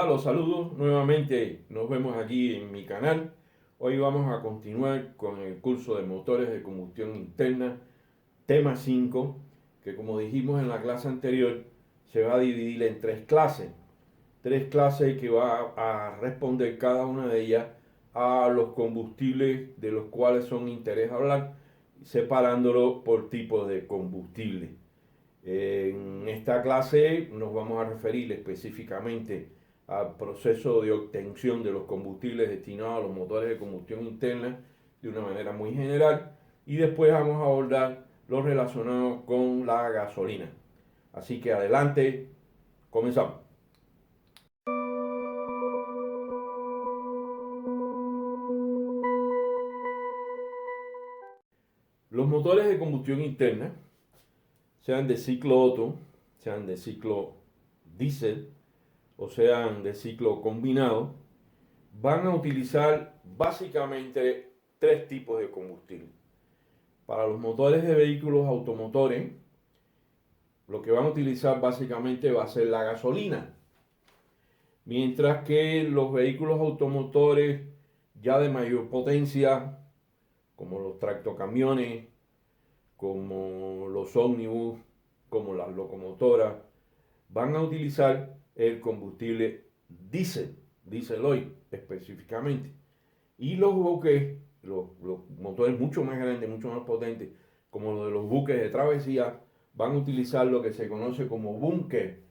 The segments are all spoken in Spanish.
los saludos nuevamente, nos vemos aquí en mi canal. Hoy vamos a continuar con el curso de motores de combustión interna, tema 5, que como dijimos en la clase anterior, se va a dividir en tres clases que va a responder cada una de ellas a los combustibles de los cuales son interés hablar, separándolo por tipo de combustible. En esta clase nos vamos a referir específicamente al proceso de obtención de los combustibles destinados a los motores de combustión interna de una manera muy general, y después vamos a abordar lo relacionado con la gasolina. Así que adelante, comenzamos. Los motores de combustión interna, sean de ciclo Otto, sean de ciclo diésel o sean de ciclo combinado, van a utilizar básicamente tres tipos de combustible. Para los motores de vehículos automotores, lo que van a utilizar básicamente va a ser la gasolina, mientras que los vehículos automotores ya de mayor potencia, como los tractocamiones, como los ómnibus, como las locomotoras, van a utilizar el combustible diésel oil específicamente. Y los buques, los motores mucho más grandes, mucho más potentes, como los de los buques de travesía, van a utilizar lo que se conoce como bunker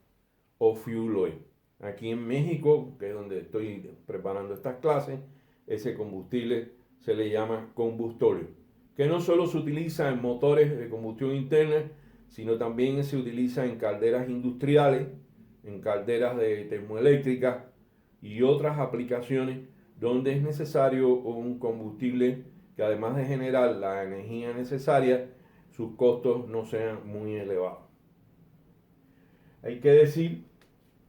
o fuel oil. Aquí en México, que es donde estoy preparando estas clases, ese combustible se le llama combustorio, que no solo se utiliza en motores de combustión interna, sino también se utiliza en calderas industriales, en calderas de termoeléctricas y otras aplicaciones donde es necesario un combustible que, además de generar la energía necesaria, sus costos no sean muy elevados. Hay que decir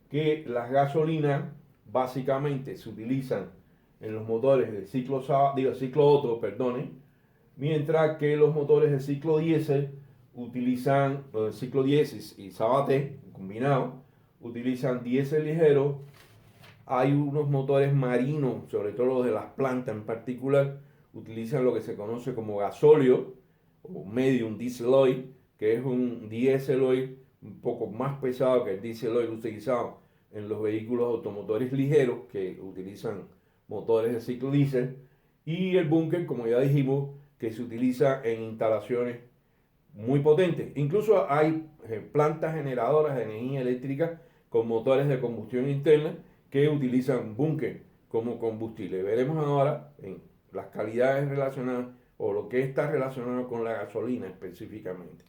que las gasolinas básicamente se utilizan en los motores de ciclo Otto, mientras que los motores de ciclo diésel utilizan, los de ciclo diésel y Sabaté combinados, utilizan diésel ligero. Hay unos motores marinos, sobre todo los de las plantas en particular, utilizan lo que se conoce como gasóleo o medium diesel oil, que es un diésel oil un poco más pesado que el diésel oil utilizado en los vehículos automotores ligeros que utilizan motores de ciclo diésel, y el búnker, como ya dijimos, que se utiliza en instalaciones muy potentes. Incluso hay plantas generadoras de energía eléctrica con motores de combustión interna que utilizan búnker como combustible. Veremos ahora en las calidades relacionadas o lo que está relacionado con la gasolina específicamente.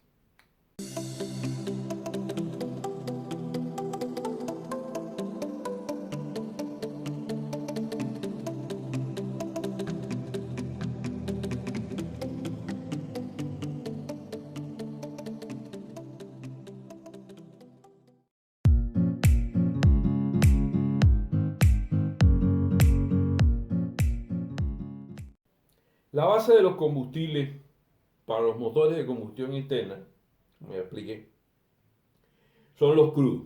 La base de los combustibles para los motores de combustión interna, como ya expliqué, son los crudos.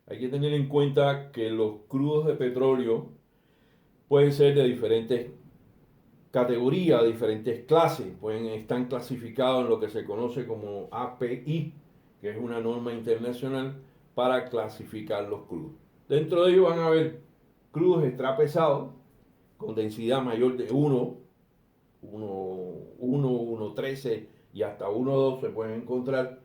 Hay que tener en cuenta que los crudos de petróleo pueden ser de diferentes categorías, diferentes clases, están clasificados en lo que se conoce como API, que es una norma internacional para clasificar los crudos. Dentro de ellos van a haber crudos extrapesados con densidad mayor de 1,13 y hasta 1,2 se pueden encontrar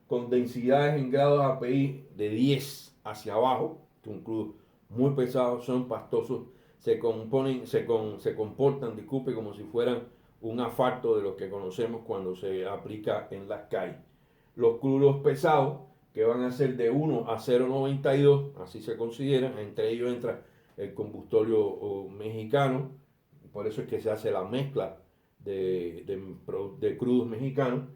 con densidades en grados API de 10 hacia abajo, que un crudo muy pesado, son pastosos, se comportan, disculpe, como si fueran un asfalto de los que conocemos cuando se aplica en las calles. Los crudos pesados, que van a ser de 1 a 0,92, así se consideran, entre ellos entra el combustorio mexicano, por eso es que se hace la mezcla de crudos mexicanos,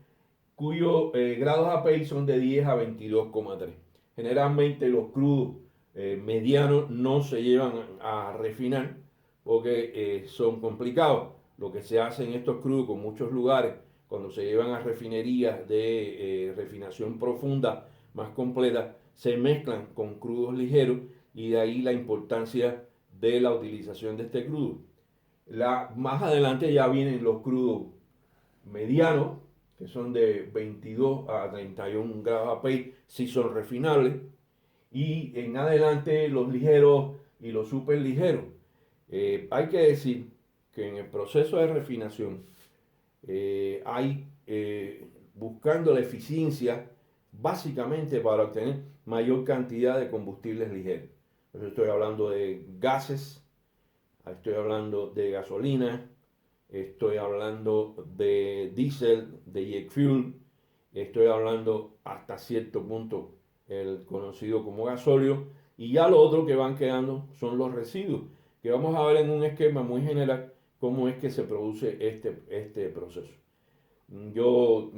cuyos grados API son de 10 a 22,3. Generalmente los crudos medianos no se llevan a refinar porque son complicados. Lo que se hace en estos crudos con muchos lugares, cuando se llevan a refinerías de refinación profunda más completa, se mezclan con crudos ligeros y de ahí la importancia de la utilización de este crudo. Más adelante ya vienen los crudos medianos, que son de 22 a 31 grados API, si son refinables, y en adelante los ligeros y los super ligeros. Hay que decir que en el proceso de refinación buscando la eficiencia básicamente para obtener mayor cantidad de combustibles ligeros. Entonces estoy hablando de gases, estoy hablando de gasolina, estoy hablando de diésel, de jet fuel, estoy hablando hasta cierto punto el conocido como gasóleo, y ya lo otro que van quedando son los residuos, que vamos a ver en un esquema muy general cómo es que se produce este proceso. Yo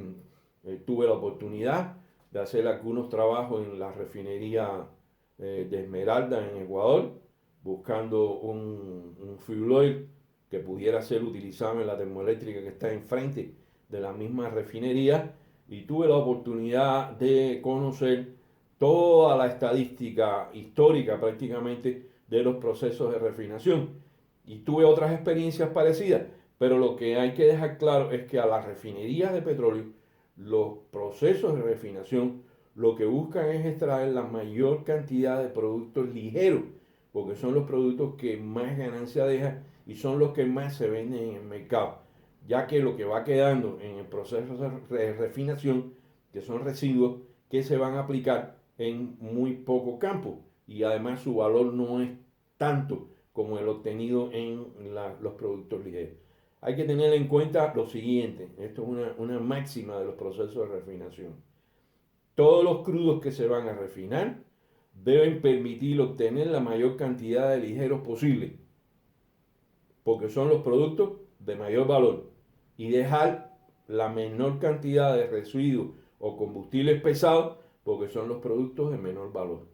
tuve la oportunidad de hacer algunos trabajos en la refinería de Esmeralda en Ecuador, buscando un fuel oil que pudiera ser utilizado en la termoeléctrica que está enfrente de la misma refinería, y tuve la oportunidad de conocer toda la estadística histórica prácticamente de los procesos de refinación, y tuve otras experiencias parecidas, pero lo que hay que dejar claro es que a las refinerías de petróleo, los procesos de refinación lo que buscan es extraer la mayor cantidad de productos ligeros, porque son los productos que más ganancia dejan y son los que más se venden en el mercado, ya que lo que va quedando en el proceso de refinación, que son residuos que se van a aplicar en muy poco campo, y además su valor no es tanto como el obtenido en los productos ligeros. Hay que tener en cuenta lo siguiente, esto es una máxima de los procesos de refinación. Todos los crudos que se van a refinar deben permitir obtener la mayor cantidad de ligeros posible, porque son los productos de mayor valor, y dejar la menor cantidad de residuos o combustibles pesados, porque son los productos de menor valor.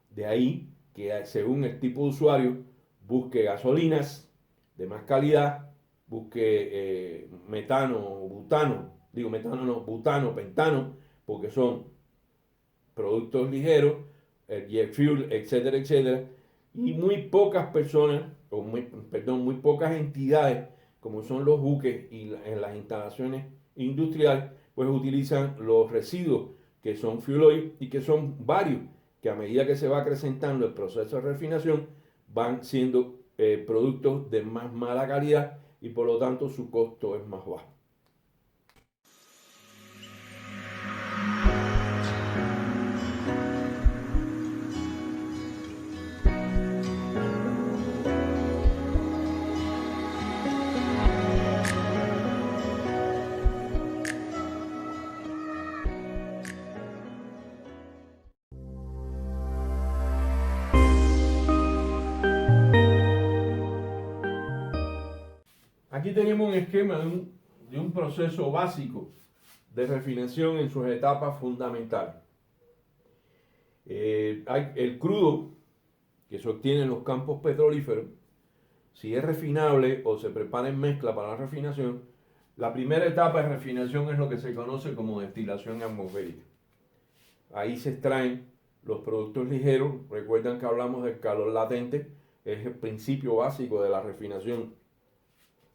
De ahí que según el tipo de usuario busque gasolinas de más calidad, busque metano, butano, digo metano no, butano, pentano, porque son productos ligeros, el jet fuel, etcétera, etcétera, y muy pocas personas, muy pocas entidades, como son los buques y en las instalaciones industriales, pues utilizan los residuos que son fuel oil, y que son varios, que a medida que se va acrecentando el proceso de refinación, van siendo productos de más mala calidad, y por lo tanto su costo es más bajo. Aquí tenemos un esquema de un proceso básico de refinación en sus etapas fundamentales. Hay el crudo que se obtiene en los campos petrolíferos. Si es refinable o se prepara en mezcla para la refinación, la primera etapa de refinación es lo que se conoce como destilación atmosférica. Ahí se extraen los productos ligeros. Recuerdan que hablamos del calor latente, es el principio básico de la refinación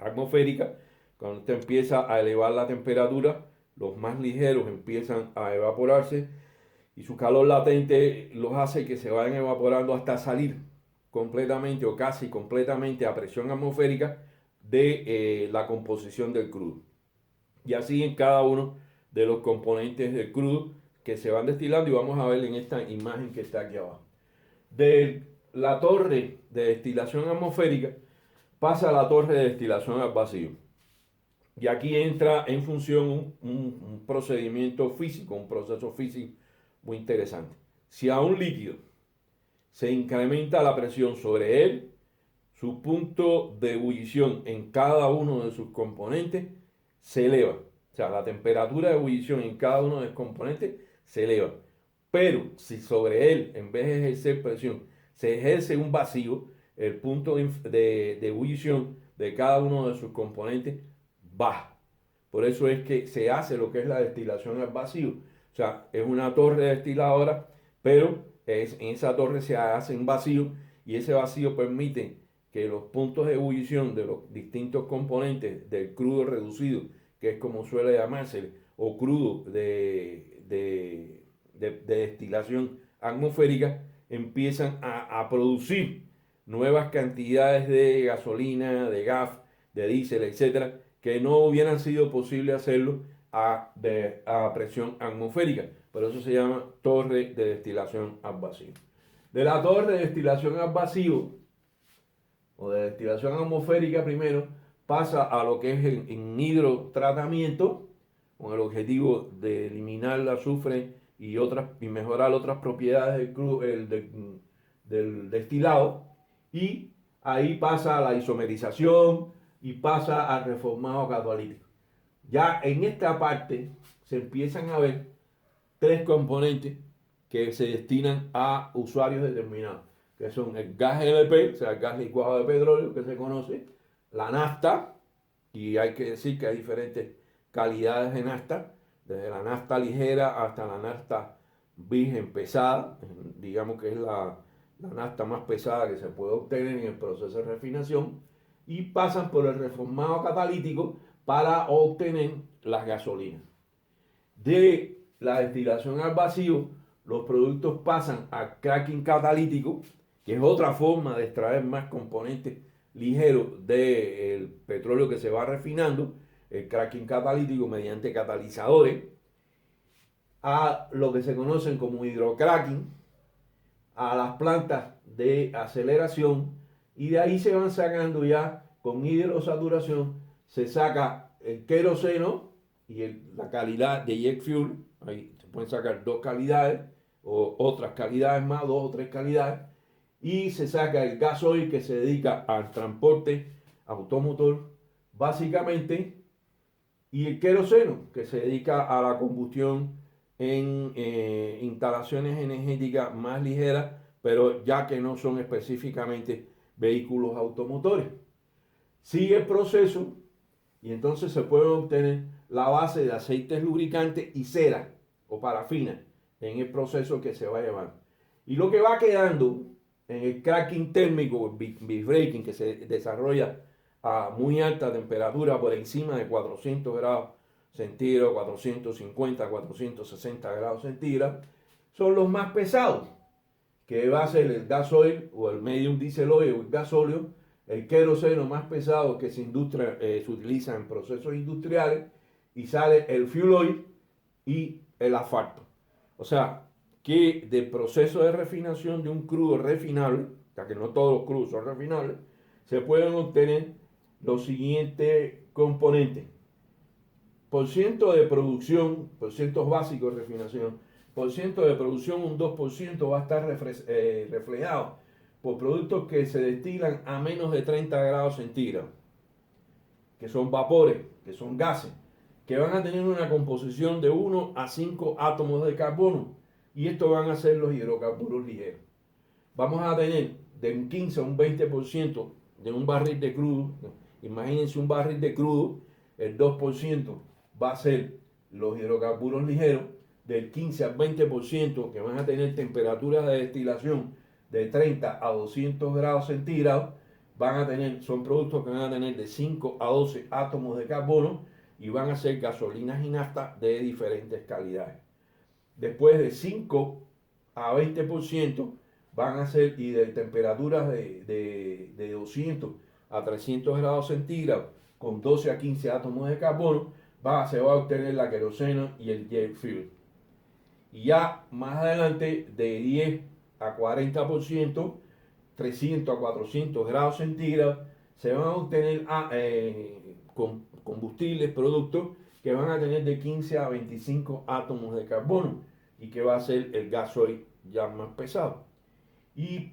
atmosférica. Cuando usted empieza a elevar la temperatura, los más ligeros empiezan a evaporarse, y su calor latente los hace que se vayan evaporando hasta salir completamente o casi completamente a presión atmosférica de la composición del crudo. Y así en cada uno de los componentes del crudo que se van destilando, y vamos a ver en esta imagen que está aquí abajo. De la torre de destilación atmosférica pasa a la torre de destilación al vacío. Y aquí entra en función un procedimiento físico, un proceso físico muy interesante. Si a un líquido se incrementa la presión sobre él, su punto de ebullición en cada uno de sus componentes se eleva. O sea, la temperatura de ebullición en cada uno de los componentes se eleva. Pero si sobre él, en vez de ejercer presión, se ejerce un vacío, el punto de ebullición de cada uno de sus componentes baja. Por eso es que se hace lo que es la destilación al vacío. O sea, es una torre destiladora, pero en esa torre se hacen vacíos y ese vacío permite que los puntos de ebullición de los distintos componentes del crudo reducido, que es como suele llamarse, o crudo de destilación atmosférica, empiezan a producir nuevas cantidades de gasolina, de gas, de diésel, etcétera, que no hubieran sido posible hacerlo a presión atmosférica. Por eso se llama torre de destilación al vacío. De la torre de destilación al vacío, o de destilación atmosférica primero, pasa a lo que es el hidrotratamiento, con el objetivo de eliminar el azufre y mejorar otras propiedades del destilado. Y ahí pasa a la isomerización y pasa al reformado catalítico. Ya en esta parte se empiezan a ver tres componentes que se destinan a usuarios determinados, que son el gas LP, o sea, el gas licuado de petróleo que se conoce, la nafta, y hay que decir que hay diferentes calidades de nafta, desde la nafta ligera hasta la nafta virgen pesada, digamos que es la nafta más pesada que se puede obtener en el proceso de refinación, y pasan por el reformado catalítico para obtener las gasolinas. De la destilación al vacío, los productos pasan al cracking catalítico, que es otra forma de extraer más componentes ligeros del petróleo que se va refinando, el cracking catalítico mediante catalizadores, a lo que se conocen como hidrocracking, a las plantas de aceleración, y de ahí se van sacando ya con hidrosaturación, se saca el queroseno y la calidad de jet fuel, ahí se pueden sacar dos calidades o otras calidades más, dos o tres calidades, y se saca el gasoil que se dedica al transporte automotor básicamente, y el queroseno que se dedica a la combustión en instalaciones energéticas más ligeras, pero ya que no son específicamente vehículos automotores. Sigue el proceso y entonces se puede obtener la base de aceites lubricantes y cera o parafina en el proceso que se va a llevar. Y lo que va quedando en el cracking térmico, el breaking, que se desarrolla a muy alta temperatura, por encima de 400 grados centígrados, 450, 460 grados centígrados, son los más pesados, que va a ser el gasoil o el medium diesel oil o el gasóleo, el queroseno más pesado que se utiliza en procesos industriales, y sale el fuel oil y el asfalto. O sea, que del proceso de refinación de un crudo refinable, ya que no todos los crudos son refinables, se pueden obtener los siguientes componentes. Por ciento de producción, por cientos básicos de refinación, por ciento de producción un 2% va a estar reflejado por productos que se destilan a menos de 30 grados centígrados, que son vapores, que son gases, que van a tener una composición de 1 a 5 átomos de carbono, y estos van a ser los hidrocarburos ligeros. Vamos a tener de un 15 a un 20% de un barril de crudo. Imagínense un barril de crudo, el 2% va a ser los hidrocarburos ligeros, del 15 al 20% que van a tener temperaturas de destilación de 30 a 200 grados centígrados, son productos que van a tener de 5 a 12 átomos de carbono y van a ser gasolinas y nafta de diferentes calidades. Después de 5 a 20% van a ser y de temperaturas de 200 a 300 grados centígrados con 12 a 15 átomos de carbono, se va a obtener la queroseno y el jet fuel. Y ya más adelante de 10 a 40%, 300 a 400 grados centígrados, se van a obtener combustibles, productos que van a tener de 15 a 25 átomos de carbono y que va a ser el gasoil ya más pesado. Y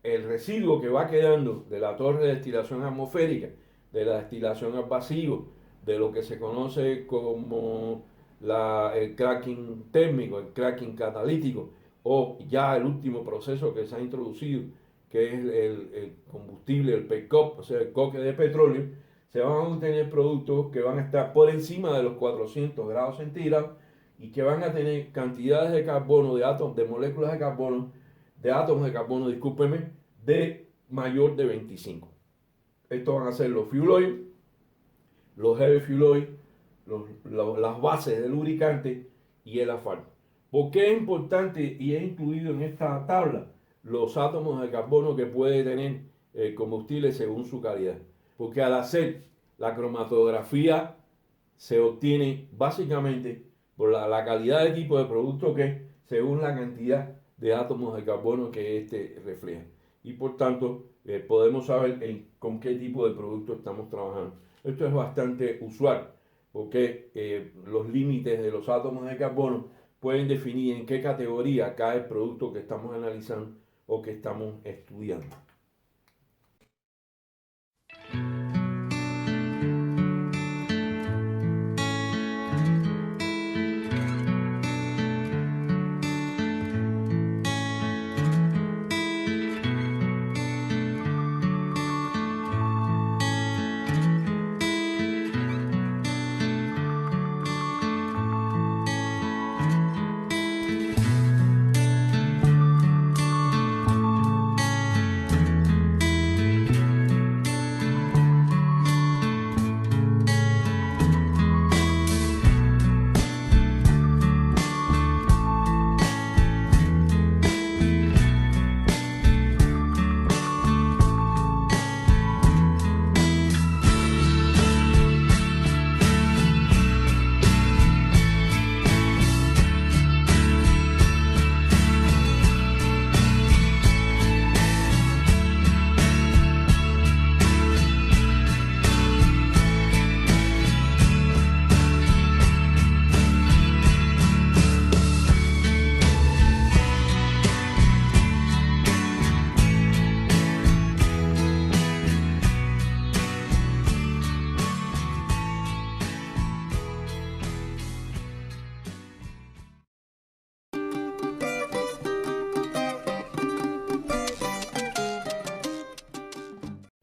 el residuo que va quedando de la torre de destilación atmosférica, de la destilación al vacío, de lo que se conoce como el cracking térmico, el cracking catalítico, o ya el último proceso que se ha introducido, que es el combustible, el petcoke, o sea, el coque de petróleo, se van a obtener productos que van a estar por encima de los 400 grados centígrados y que van a tener cantidades de carbono, de átomos, de moléculas de carbono de átomos de carbono, discúlpeme, de mayor de 25. Estos van a ser los fuel oil, los heavy fuel oil, las bases de lubricante y el asfalto. ¿Por qué es importante y es incluido en esta tabla los átomos de carbono que puede tener el combustible según su calidad? Porque al hacer la cromatografía se obtiene básicamente por la calidad de tipo de producto que es según la cantidad de átomos de carbono que éste refleja. Y por tanto podemos saber con qué tipo de producto estamos trabajando. Esto es bastante usual porque los límites de los átomos de carbono pueden definir en qué categoría cae el producto que estamos analizando o que estamos estudiando.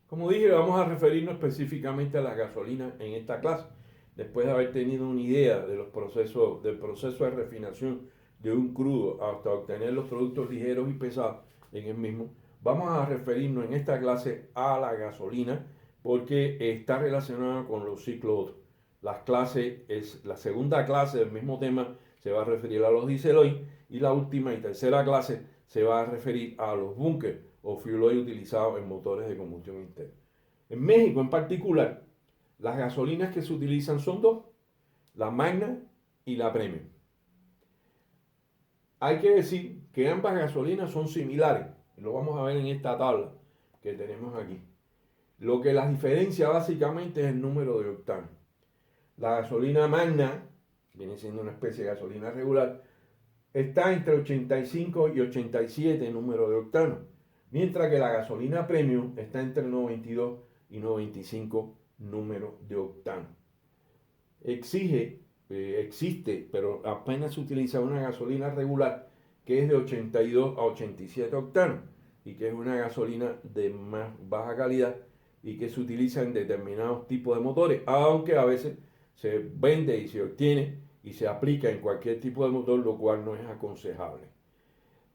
Como dije, vamos a referirnos específicamente a las gasolinas en esta clase. Después de haber tenido una idea de del proceso de refinación de un crudo hasta obtener los productos ligeros y pesados en el mismo, vamos a referirnos en esta clase a la gasolina porque está relacionada con los ciclos Otto. La segunda clase del mismo tema se va a referir a los diesel oil y la última y tercera clase se va a referir a los bunkers o fuel oil utilizados en motores de combustión interna. En México en particular, las gasolinas que se utilizan son dos, la Magna y la Premium. Hay que decir que ambas gasolinas son similares, lo vamos a ver en esta tabla que tenemos aquí. Lo que las diferencia básicamente es el número de octanos. La gasolina Magna, viene siendo una especie de gasolina regular, está entre 85 y 87 número de octanos, mientras que la gasolina Premium está entre 92 y 95 número de octanos. Existe, pero apenas se utiliza una gasolina regular que es de 82 a 87 octanos y que es una gasolina de más baja calidad y que se utiliza en determinados tipos de motores, aunque a veces se vende y se obtiene y se aplica en cualquier tipo de motor, lo cual no es aconsejable.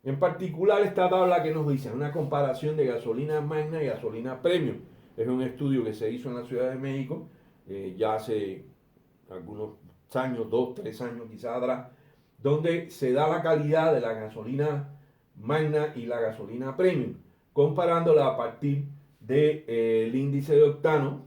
En particular, esta tabla que nos dice una comparación de gasolina Magna y gasolina Premium. Es un estudio que se hizo en la Ciudad de México ya hace algunos años, 2, 3 años quizás atrás, donde se da la calidad de la gasolina Magna y la gasolina Premium, comparándola a partir del índice de octano,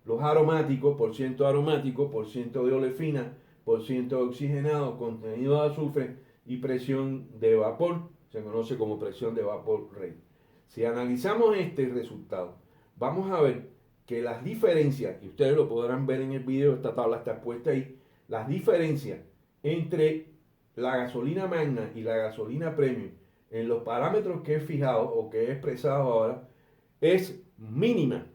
los aromáticos, por ciento de olefina, por ciento de oxigenado, contenido de azufre y presión de vapor, se conoce como presión de vapor rate. Si analizamos este resultado, vamos a ver que las diferencias, y ustedes lo podrán ver en el video, esta tabla está puesta ahí, las diferencias entre la gasolina Magna y la gasolina Premium en los parámetros que he fijado o que he expresado ahora es mínima.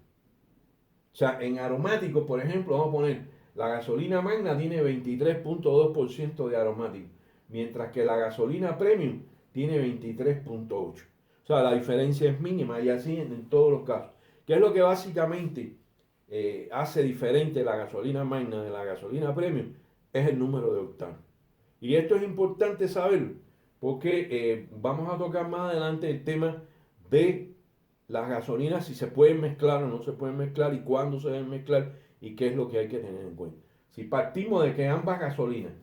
O sea, en aromáticos, por ejemplo, vamos a poner la gasolina Magna tiene 23.2% de aromático, mientras que la gasolina Premium tiene 23.8%. O sea, la diferencia es mínima y así en todos los casos. ¿Qué es lo que básicamente hace diferente la gasolina Magna de la gasolina Premium? Es el número de octanos. Y esto es importante saberlo, porque vamos a tocar más adelante el tema de las gasolinas, si se pueden mezclar o no se pueden mezclar y cuándo se deben mezclar y qué es lo que hay que tener en cuenta. Si partimos de que ambas gasolinas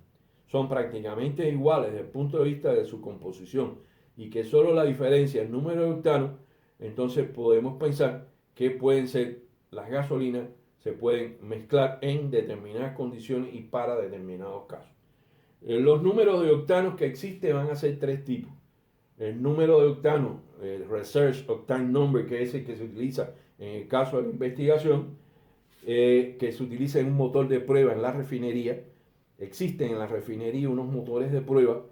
son prácticamente iguales desde el punto de vista de su composición y que solo la diferencia es el número de octanos, entonces podemos pensar que pueden ser las gasolinas, se pueden mezclar en determinadas condiciones y para determinados casos. Los números de octanos que existen van a ser tres tipos. El número de octano, el Research Octane Number, que es el que se utiliza en el caso de la investigación, que se utiliza en un motor de prueba en la refinería. Existen en la refinería unos motores de prueba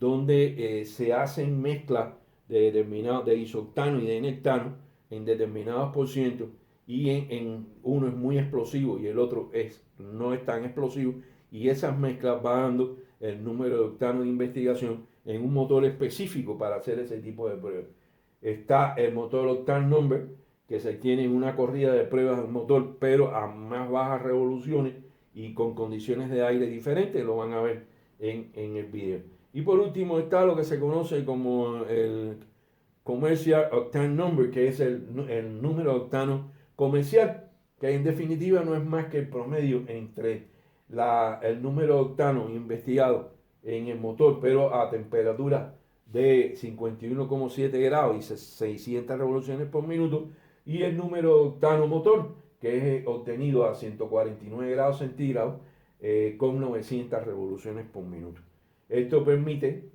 donde se hacen mezclas de isoctano y de N-octano en determinados por ciento y uno es muy explosivo y el otro no es tan explosivo y esas mezclas van dando el número de octano de investigación en un motor específico para hacer ese tipo de pruebas. Está el motor Octane Number, que se tiene en una corrida de pruebas de un motor, pero a más bajas revoluciones y con condiciones de aire diferentes, lo van a ver en el video. Y por último está lo que se conoce como el Commercial Octane Number, que es el número de octano comercial, que en definitiva no es más que el promedio entre el número de octano investigado en el motor, pero a temperatura de 51,7 grados y 600 revoluciones por minuto, y el número de octano motor, que es obtenido a 149 grados centígrados con 900 revoluciones por minuto. Esto permite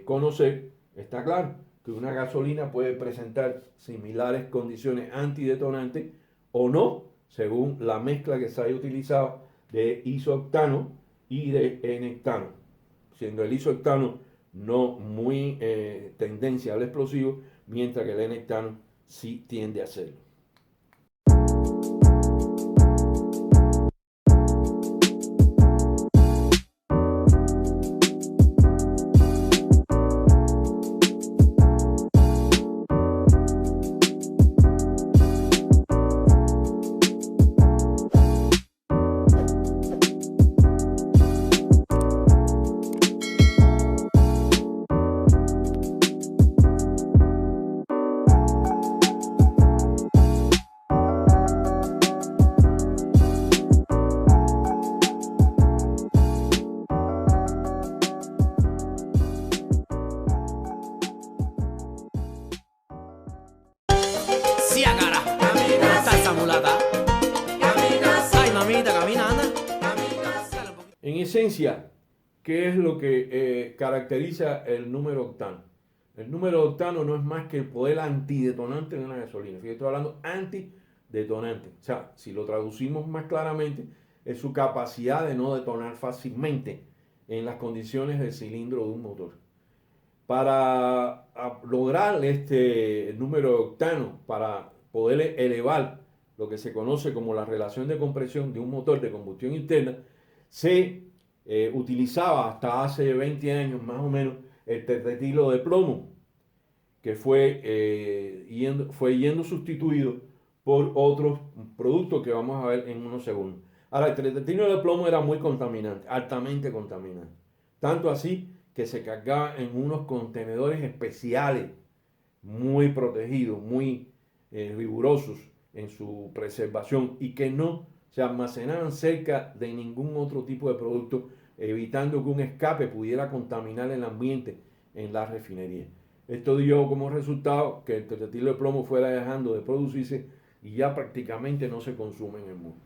conocer, está claro, que una gasolina puede presentar similares condiciones antidetonantes o no, según la mezcla que se haya utilizado de isoctano y de N-octano, siendo el isoctano no muy tendencia al explosivo, mientras que el N-octano sí tiende a hacerlo. Sí, cara. ¿Cómo está esa mulata? Ay, mamita, camina, anda. En esencia, ¿qué es lo que caracteriza el número octano? El número octano no es más que el poder antidetonante de una gasolina. Fíjate, estoy hablando antidetonante. O sea, si lo traducimos más claramente, es su capacidad de no detonar fácilmente en las condiciones del cilindro de un motor. Para lograr este número de octano, para poder elevar lo que se conoce como la relación de compresión de un motor de combustión interna, se utilizaba hasta hace 20 años más o menos el tetretilo de plomo, que fue yendo sustituido por otros productos que vamos a ver en unos segundos. Ahora, el tetretilo de plomo era muy contaminante, altamente contaminante. Tanto así que se cargaba en unos contenedores especiales, muy protegidos, muy rigurosos en su preservación y que no se almacenaban cerca de ningún otro tipo de producto, evitando que un escape pudiera contaminar el ambiente en la refinería. Esto dio como resultado que el tetretilo de plomo fuera dejando de producirse y ya prácticamente no se consume en el mundo.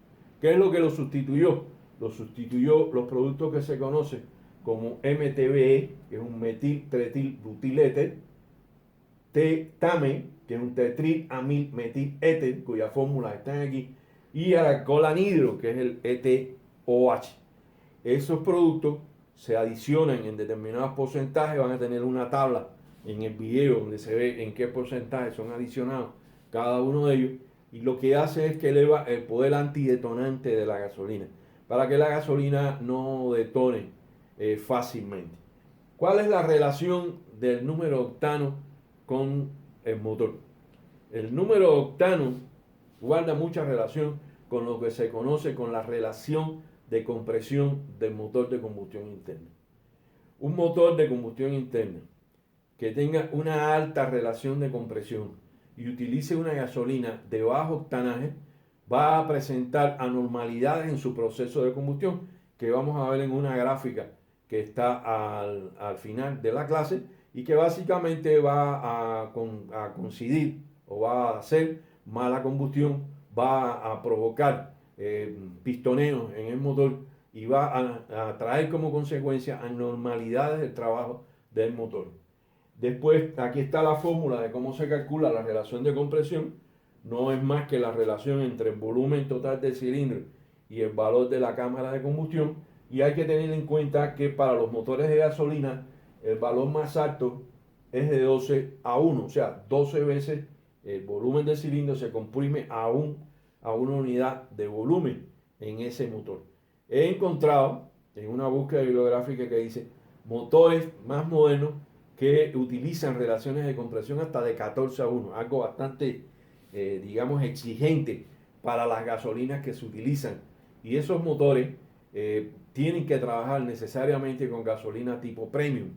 ¿Qué es lo que lo sustituyó? Lo sustituyó los productos que se conocen como MTBE, que es un metil-tretil-butyléter, TAME, que es un tetrilamilmetiléter, cuyas fórmulas están aquí, y el alcohol anhidro, que es el ETOH. Esos productos se adicionan en determinados porcentajes, van a tener una tabla en el video donde se ve en qué porcentaje son adicionados cada uno de ellos, y lo que hace es que eleva el poder antidetonante de la gasolina, para que la gasolina no detone fácilmente. ¿Cuál es la relación del número octano con el motor? El número octano guarda mucha relación con lo que se conoce con la relación de compresión del motor de combustión interna. un motor de combustión interna que tenga una alta relación de compresión y utilice una gasolina de bajo octanaje va a presentar anormalidades en su proceso de combustión que vamos a ver en una gráfica que está al final de la clase y que básicamente va a coincidir o va a hacer mala combustión, va a provocar pistoneos en el motor y va a traer como consecuencia anormalidades del trabajo del motor. Después, aquí está la fórmula de cómo se calcula la relación de compresión. No es más que la relación entre el volumen total del cilindro y el valor de la cámara de combustión. Y hay que tener en cuenta que para los motores de gasolina, el valor más alto es de 12:1. O sea, 12 veces el volumen del cilindro se comprime a una unidad de volumen en ese motor. He encontrado en una búsqueda bibliográfica que dice motores más modernos que utilizan relaciones de compresión hasta de 14:1, algo bastante, digamos, exigente para las gasolinas que se utilizan. Y esos motores tienen que trabajar necesariamente con gasolina tipo premium,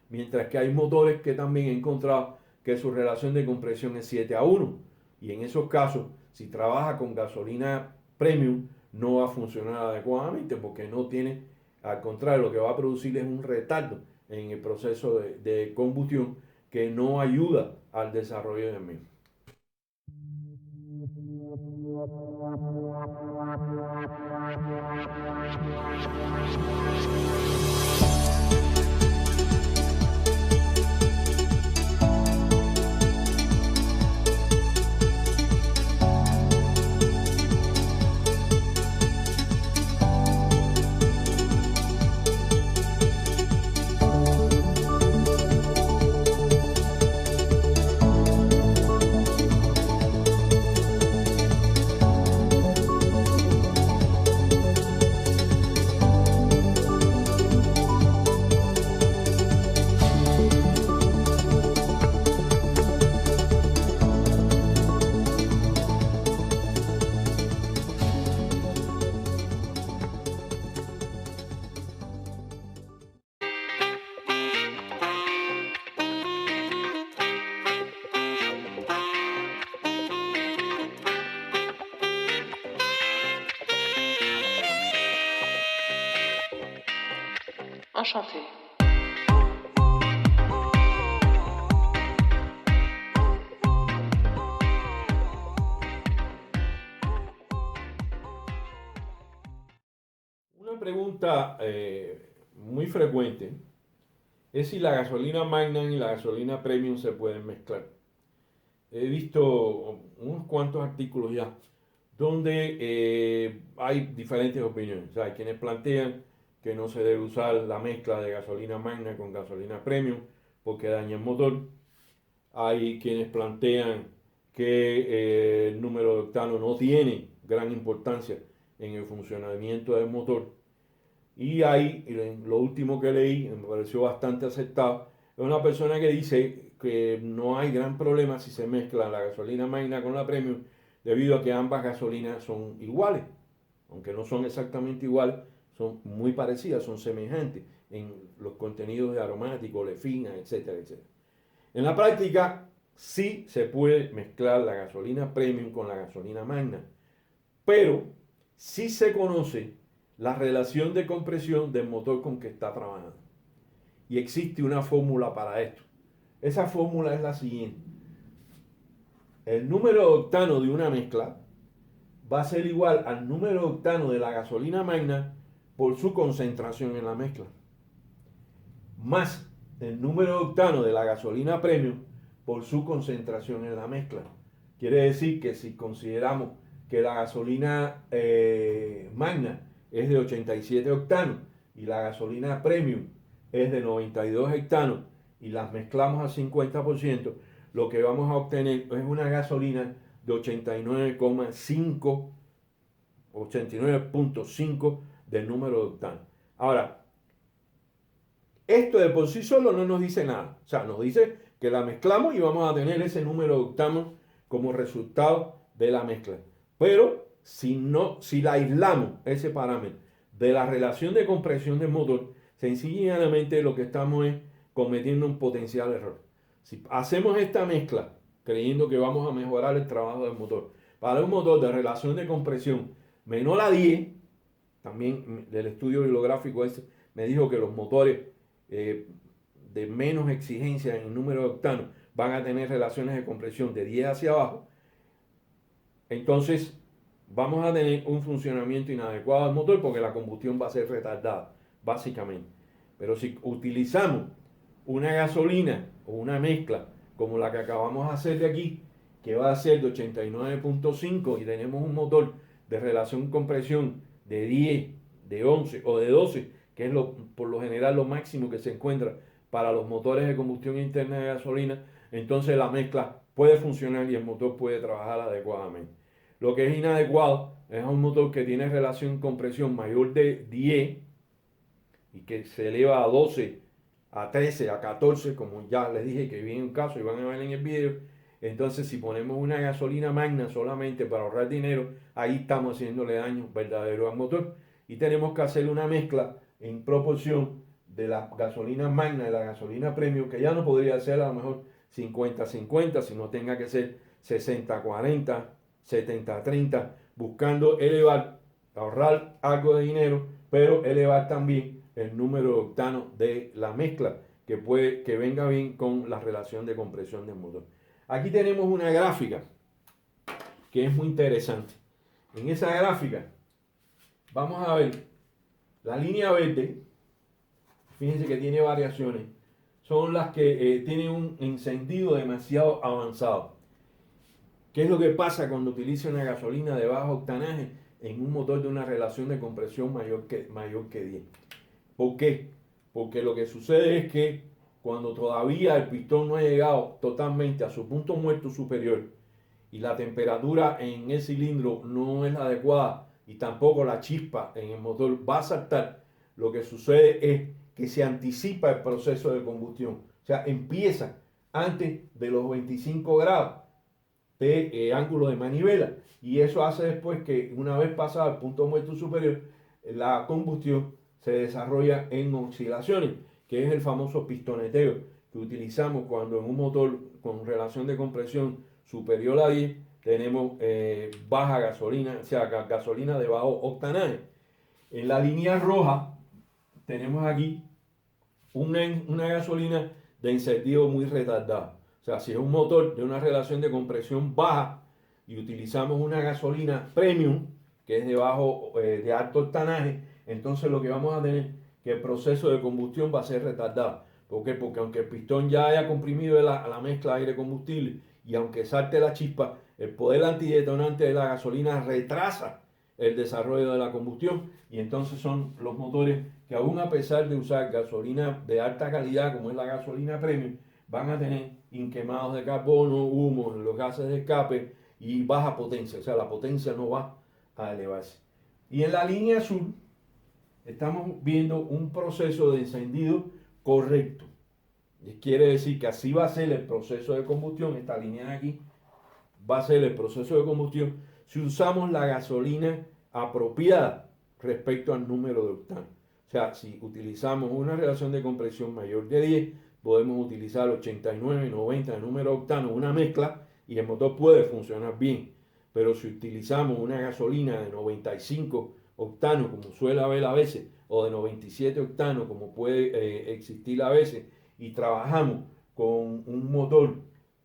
mientras que hay motores que también he encontrado que su relación de compresión es 7:1. Y en esos casos, si trabaja con gasolina premium, no va a funcionar adecuadamente porque no tiene, al contrario, lo que va a producir es un retardo en el proceso de combustión que no ayuda al desarrollo del mismo. Enchanté. Una pregunta muy frecuente es si la gasolina Magnum y la gasolina Premium se pueden mezclar. He visto unos cuantos artículos ya donde hay diferentes opiniones. O sea, hay quienes plantean que no se debe usar la mezcla de gasolina Magna con gasolina Premium porque daña el motor. Hay quienes plantean que el número de octano no tiene gran importancia en el funcionamiento del motor. Y hay, lo último que leí, me pareció bastante aceptado, es una persona que dice que no hay gran problema si se mezcla la gasolina Magna con la Premium, debido a que ambas gasolinas son iguales, aunque no son exactamente iguales, son muy parecidas, son semejantes en los contenidos de aromáticos, olefinas, etcétera, etcétera. En la práctica, sí se puede mezclar la gasolina Premium con la gasolina Magna, pero sí se conoce la relación de compresión del motor con que está trabajando. Y existe una fórmula para esto. Esa fórmula es la siguiente. El número de octano de una mezcla va a ser igual al número de octano de la gasolina Magna por su concentración en la mezcla, más el número de octano de la gasolina Premium por su concentración en la mezcla. Quiere decir que si consideramos que la gasolina Magna es de 87 octanos y la gasolina Premium es de 92 octanos y las mezclamos al 50%, lo que vamos a obtener es una gasolina de 89.5 del número de octanos. Ahora, esto de por sí solo no nos dice nada. O sea, nos dice que la mezclamos y vamos a tener ese número de octanos como resultado de la mezcla. Pero si la aislamos, ese parámetro, de la relación de compresión del motor, Sencillamente lo que estamos es cometiendo un potencial error. Si hacemos esta mezcla creyendo que vamos a mejorar el trabajo del motor, para un motor de relación de compresión menor a 10, también del estudio bibliográfico ese me dijo que los motores de menos exigencia en el número de octanos van a tener relaciones de compresión de 10 hacia abajo, entonces vamos a tener un funcionamiento inadecuado del motor porque la combustión va a ser retardada, básicamente. Pero si utilizamos una gasolina o una mezcla como la que acabamos de hacer de aquí, que va a ser de 89.5 y tenemos un motor de relación compresión de 10, de 11 o de 12, que es por lo general lo máximo que se encuentra para los motores de combustión interna de gasolina, entonces la mezcla puede funcionar y el motor puede trabajar adecuadamente. Lo que es inadecuado es un motor que tiene relación compresión mayor de 10 y que se eleva a 12, a 13, a 14, como ya les dije que viene un caso y van a ver en el video. Entonces, si ponemos una gasolina magna solamente para ahorrar dinero, ahí estamos haciéndole daño verdadero al motor. Y tenemos que hacer una mezcla en proporción de la gasolina magna y la gasolina premium, que ya no podría ser a lo mejor 50-50, sino tenga que ser 60-40, 70-30, buscando elevar, ahorrar algo de dinero, pero elevar también el número de octanos de la mezcla, que venga bien con la relación de compresión del motor. Aquí tenemos una gráfica que es muy interesante. En esa gráfica vamos a ver la línea verde, fíjense que tiene variaciones, son las que tienen un encendido demasiado avanzado. ¿Qué es lo que pasa cuando utiliza una gasolina de bajo octanaje en un motor de una relación de compresión mayor que 10? ¿Por qué? Porque lo que sucede es que cuando todavía el pistón no ha llegado totalmente a su punto muerto superior y la temperatura en el cilindro no es la adecuada y tampoco la chispa en el motor va a saltar, lo que sucede es que se anticipa el proceso de combustión. O sea, empieza antes de los 25 grados de ángulo de manivela, y eso hace después que una vez pasado el punto muerto superior, la combustión se desarrolla en oscilaciones, que es el famoso pistoneteo que utilizamos cuando en un motor con relación de compresión superior a 10 tenemos baja gasolina, o sea, gasolina de bajo octanaje. En la línea roja tenemos aquí una gasolina de encendido muy retardado. O sea, si es un motor de una relación de compresión baja y utilizamos una gasolina premium, que es de alto octanaje, entonces lo que vamos a tener que el proceso de combustión va a ser retardado. ¿Por qué? Porque aunque el pistón ya haya comprimido la mezcla aire-combustible y aunque salte la chispa, el poder antidetonante de la gasolina retrasa el desarrollo de la combustión, y entonces son los motores que aún a pesar de usar gasolina de alta calidad como es la gasolina premium, van a tener inquemados de carbono, humo, los gases de escape y baja potencia, o sea, la potencia no va a elevarse. Y en la línea azul estamos viendo un proceso de encendido correcto. Quiere decir que así va a ser el proceso de combustión, esta línea de aquí va a ser el proceso de combustión si usamos la gasolina apropiada respecto al número de octanos. O sea, si utilizamos una relación de compresión mayor de 10, podemos utilizar 89, 90 de número de octanos, una mezcla, y el motor puede funcionar bien. Pero si utilizamos una gasolina de 95 octanos, como suele haber a veces, o de 97 octanos, como puede existir a veces, y trabajamos con un motor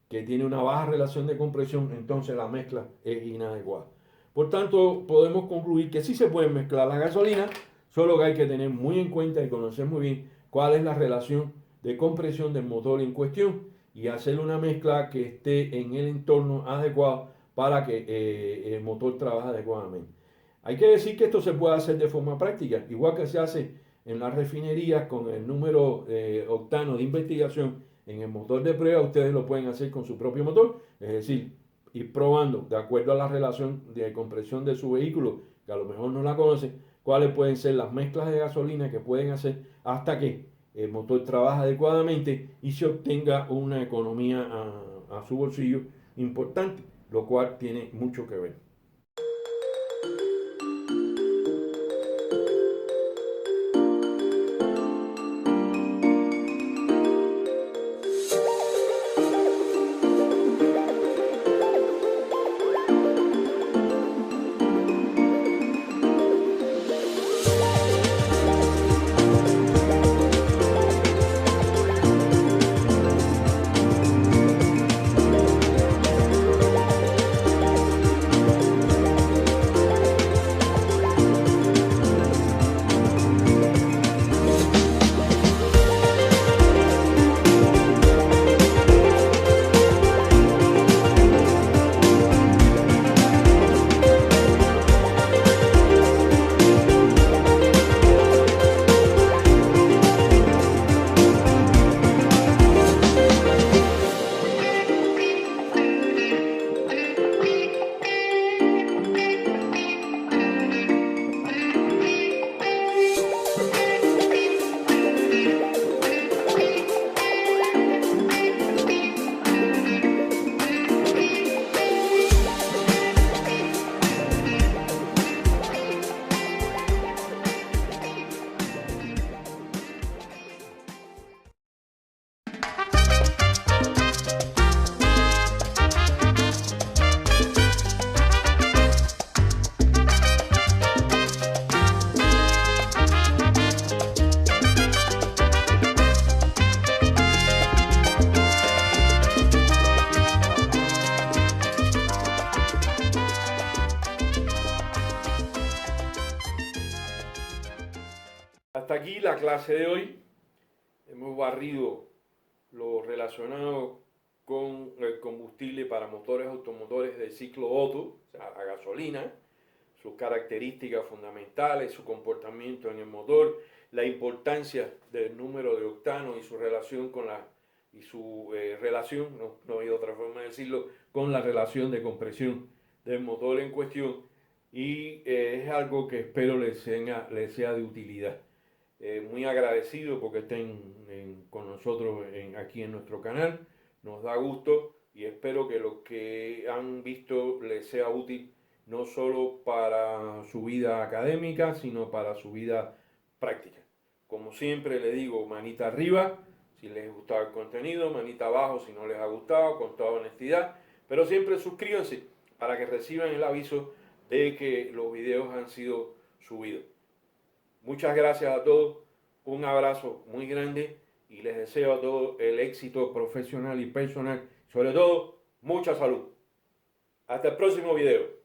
que tiene una baja relación de compresión, entonces la mezcla es inadecuada. Por tanto, podemos concluir que sí se puede mezclar la gasolina, solo que hay que tener muy en cuenta y conocer muy bien cuál es la relación de compresión del motor en cuestión y hacer una mezcla que esté en el entorno adecuado para que el motor trabaje adecuadamente. Hay que decir que esto se puede hacer de forma práctica, igual que se hace en las refinerías con el número octano de investigación. En el motor de prueba ustedes lo pueden hacer con su propio motor, es decir, ir probando de acuerdo a la relación de compresión de su vehículo, que a lo mejor no la conocen, cuáles pueden ser las mezclas de gasolina que pueden hacer hasta que el motor trabaje adecuadamente y se obtenga una economía a su bolsillo importante, lo cual tiene mucho que ver. hasta aquí la clase de hoy. Hemos barrido lo relacionado con el combustible para motores automotores de ciclo Otto, o sea, a gasolina, sus características fundamentales, su comportamiento en el motor, la importancia del número de octano y su relación con no hay otra forma de decirlo, con la relación de compresión del motor en cuestión, y es algo que espero les sea de utilidad. Muy agradecido porque estén con nosotros aquí en nuestro canal, nos da gusto y espero que lo que han visto les sea útil no solo para su vida académica, sino para su vida práctica. Como siempre le digo, manita arriba si les ha gustado el contenido, manita abajo si no les ha gustado, con toda honestidad, pero siempre suscríbanse para que reciban el aviso de que los videos han sido subidos. Muchas gracias a todos, un abrazo muy grande y les deseo a todos el éxito profesional y personal, sobre todo mucha salud. Hasta el próximo video.